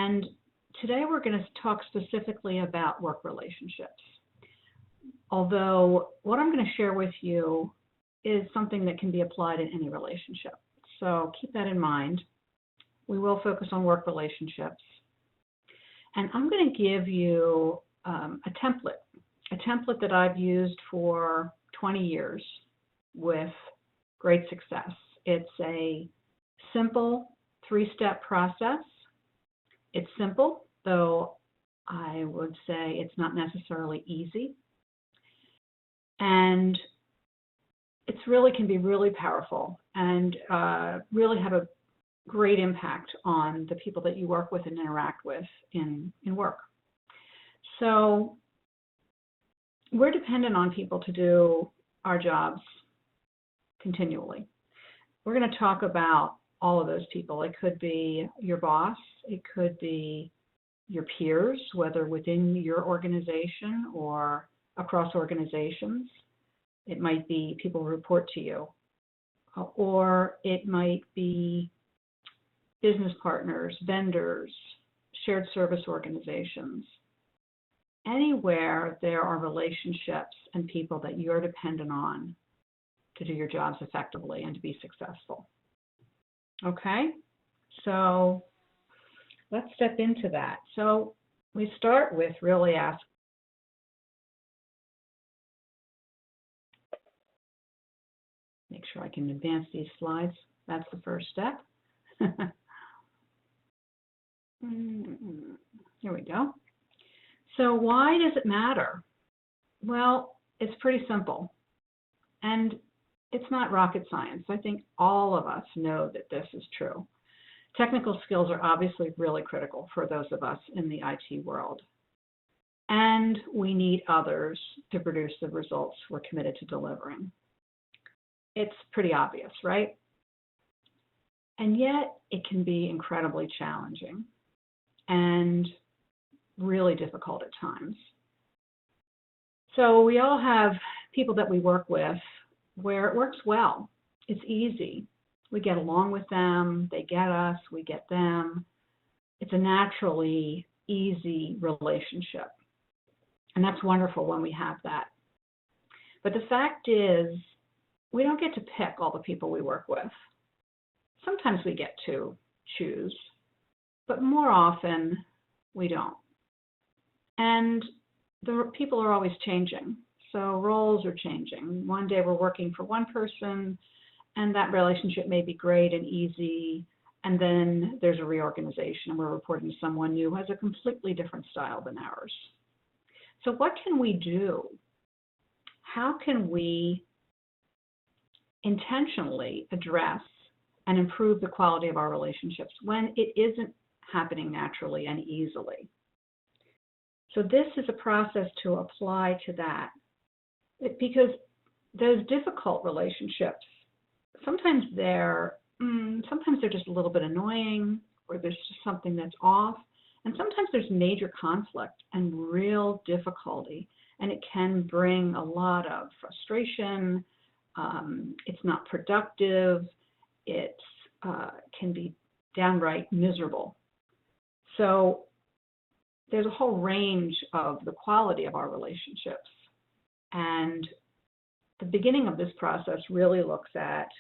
And today we're going to talk specifically about work relationships. Although what I'm going to share with you is something that can be applied in any relationship. So keep that in mind. We will focus on work relationships. And I'm going to give you a template that I've used for 20 years with great success. It's a simple 3-step process. It's simple, though I would say it's not necessarily easy. And it really can be really powerful and really have a great impact on the people that you work with and interact with in work. So we're dependent on people to do our jobs continually. We're going to talk about all of those people. It could be your boss, it could be your peers, whether within your organization or across organizations. It might be people who report to you, or it might be business partners, vendors, shared service organizations. Anywhere there are relationships and people that you're dependent on to do your jobs effectively and to be successful. Okay, so let's step into that. So we start with really asking, make sure I can advance these slides. That's the first step. Here we go. So why does it matter? Well, it's pretty simple. And it's not rocket science. I think all of us know that this is true. Technical skills are obviously really critical for those of us in the IT world. And we need others to produce the results we're committed to delivering. It's pretty obvious, right? And yet it can be incredibly challenging and really difficult at times. So we all have people that we work with where it works well. It's easy. We get along with them, they get us, we get them. It's a naturally easy relationship. And that's wonderful when we have that. But the fact is, we don't get to pick all the people we work with. Sometimes we get to choose, but more often we don't. And the people are always changing. So roles are changing. One day we're working for one person, and that relationship may be great and easy, and then there's a reorganization and we're reporting to someone new who has a completely different style than ours. So what can we do? How can we intentionally address and improve the quality of our relationships when it isn't happening naturally and easily? So this is a process to apply to that, because those difficult relationships, sometimes they're just a little bit annoying, or there's just something that's off, and sometimes there's major conflict and real difficulty, and it can bring a lot of frustration. It's not productive. It can be downright miserable. So there's a whole range of the quality of our relationships. And the beginning of this process really looks at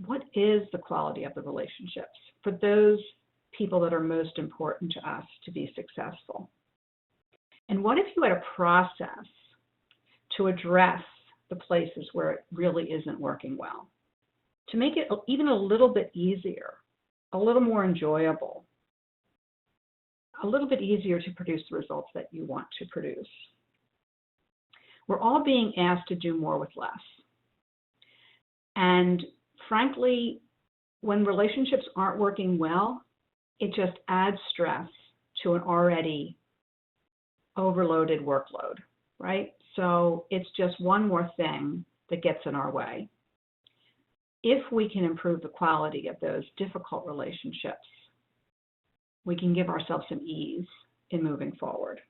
what is the quality of the relationships for those people that are most important to us to be successful. And what if you had a process to address the places where it really isn't working well, to make it even a little bit easier, a little more enjoyable, a little bit easier to produce the results that you want to produce? We're all being asked to do more with less. And frankly, when relationships aren't working well, it just adds stress to an already overloaded workload, right? So it's just one more thing that gets in our way. If we can improve the quality of those difficult relationships, we can give ourselves some ease in moving forward.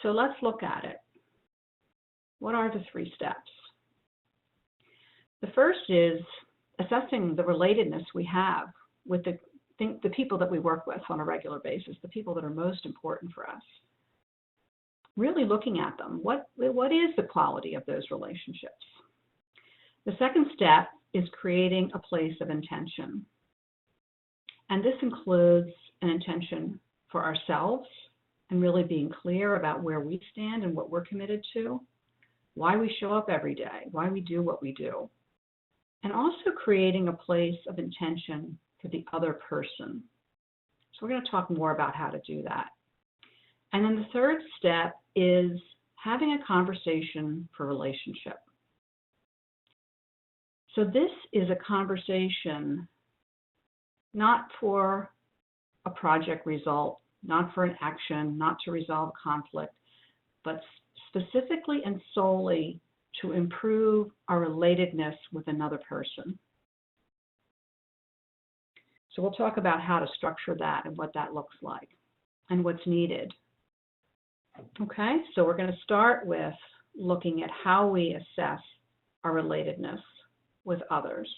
So let's look at it. What are the 3 steps? The first is assessing the relatedness we have with the people that we work with on a regular basis, the people that are most important for us. Really looking at them. What is the quality of those relationships? The second step is creating a place of intention. And this includes an intention for ourselves and really being clear about where we stand and what we're committed to, why we show up every day, why we do what we do, and also creating a place of intention for the other person. So we're going to talk more about how to do that. And then the third step is having a conversation for relationship. So this is a conversation not for a project result, not for an action, not to resolve conflict, but specifically and solely to improve our relatedness with another person. So we'll talk about how to structure that and what that looks like and what's needed. Okay, so we're going to start with looking at how we assess our relatedness with others.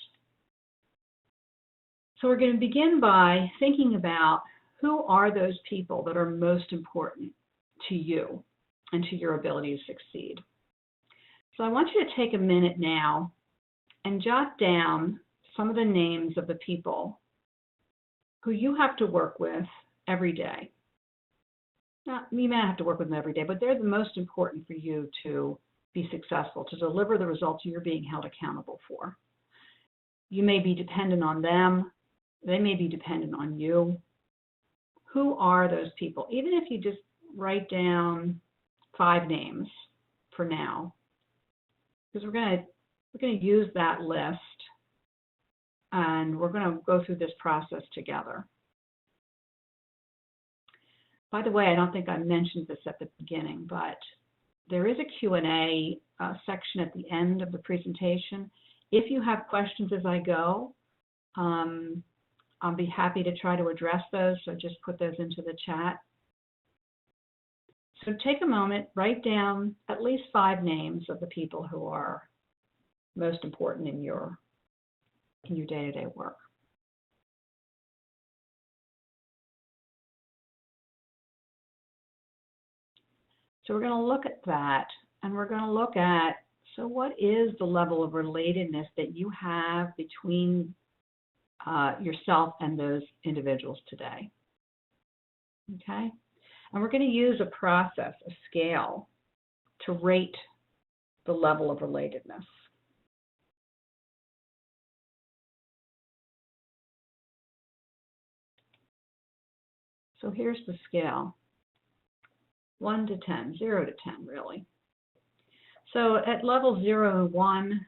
So we're going to begin by thinking about who are those people that are most important to you and to your ability to succeed. So I want you to take a minute now and jot down some of the names of the people who you have to work with every day. Now, you may not have to work with them every day, but they're the most important for you to be successful, to deliver the results you're being held accountable for. You may be dependent on them. They may be dependent on you. Who are those people? Even if you just write down 5 names for now, because we're going to use that list and we're going to go through this process together. By the way, I don't think I mentioned this at the beginning, but there is a Q&A section at the end of the presentation. If you have questions as I go, I'll be happy to try to address those, so just put those into the chat. So take a moment, write down at least 5 names of the people who are most important in your day-to-day work. So we're going to look at that, and we're going to look at, so what is the level of relatedness that you have between yourself and those individuals today? Okay? And we're going to use a process, a scale, to rate the level of relatedness. So here's the scale. 1 to 10, 0 to 10, really. So at level 0 and 1,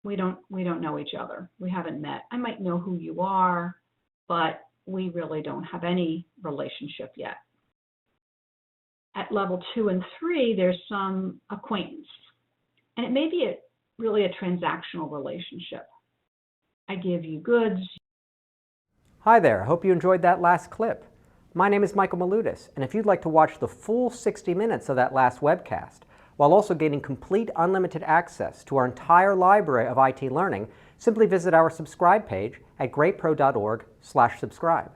we don't know each other. We haven't met. I might know who you are, but we really don't have any relationship yet. At level 2 and 3, there's some acquaintance. And it may be really a transactional relationship. I give you goods. Hi there, I hope you enjoyed that last clip. My name is Michael Maludis, and if you'd like to watch the full 60 minutes of that last webcast, while also gaining complete unlimited access to our entire library of IT learning, simply visit our subscribe page at greatpro.org/subscribe.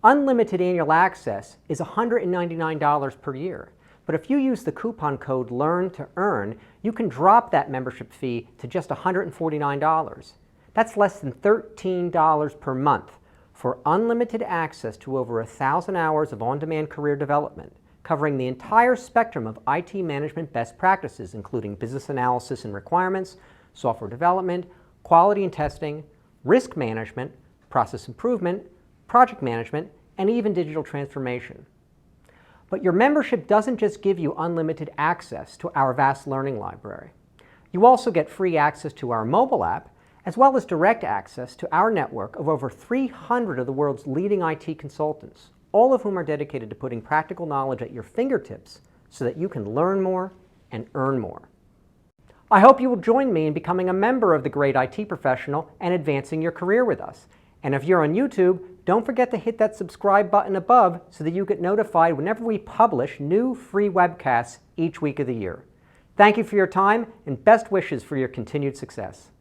Unlimited annual access is $199 per year, but if you use the coupon code LEARN2EARN, you can drop that membership fee to just $149. That's less than $13 per month for unlimited access to over 1,000 hours of on-demand career development, covering the entire spectrum of IT management best practices, including business analysis and requirements, software development, quality and testing, risk management, process improvement, project management, and even digital transformation. But your membership doesn't just give you unlimited access to our vast learning library. You also get free access to our mobile app, as well as direct access to our network of over 300 of the world's leading IT consultants, all of whom are dedicated to putting practical knowledge at your fingertips so that you can learn more and earn more. I hope you will join me in becoming a member of the Great IT Professional and advancing your career with us. And if you're on YouTube, don't forget to hit that subscribe button above so that you get notified whenever we publish new free webcasts each week of the year. Thank you for your time and best wishes for your continued success.